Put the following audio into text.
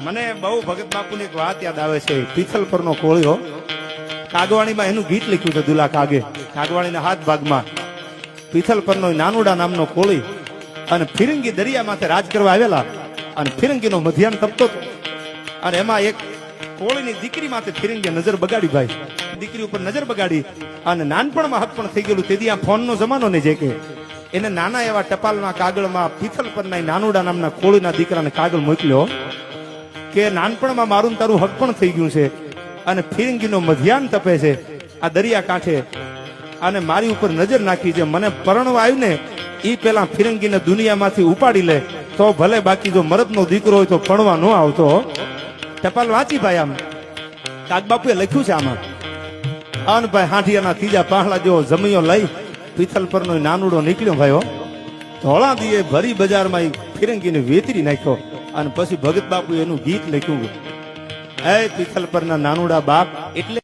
મને બહુ ભગત બાપુની એક વાત યાદ આવે છે. પિથલ પરનો કોળિયો કાગવાણીમાં એનું ગીત લખ્યું છે દુલા કાગે. કાગવાણીના હાથ ભાગમાં પિથલ પરનો નાનુડા નામનો કોળી અને ફિરંગી દરિયા માથે રાજ કરવા આવેલા અને ફિરંગીનો મધ્યાહન તપતો હતો અને એમાં એક કોળીની દીકરી માથે ફિરંગીએ નજર બગાડી ભાઈ. દીકરી ઉપર નજર બગાડી અને નાનપણમાં હક પણ થઈ ગયેલું. તેથી આ ફોનનો જમાનો ને જે કે એને નાના એવા ટપાલના કાગળમાં પિથલ પરના નાનુડા નામના કોળીના દીકરાને કાગળ મોકલ્યો કે નાનપણમાં મારું તારું હક પણ થઈ ગયું છે અને ફિરંગીનો મધ્યાહન તપે છે આ દરિયા કાંઠે અને મારી ઉપર નજર નાખી છે. મને પરણવા આવ્યું ને એ પેલા ફિરંગીને દુનિયામાંથી ઉપાડી લે તો ભલે, બાકી જો મરદનો દીકરો હોય તો ભણવા ન આવતો. ટપાલ વાંચી ભાઈ. આમ કાગબાપુએ લખ્યું છે આમાં. અન ભાઈ હાંઠિયાના ત્રીજા પાહલા જેવો જમિયો લઈ પિથલ પરનો નાનુડો નીકળ્યો ભાઈઓ. ધોળા દીએ ભરી બજારમાં ફિરંગીને વેતરી નાખ્યો અને પછી ભગત બાપુ એનું ગીત લખ્યું, એ પિથલ પરના નાનુડા બાપ. એટલે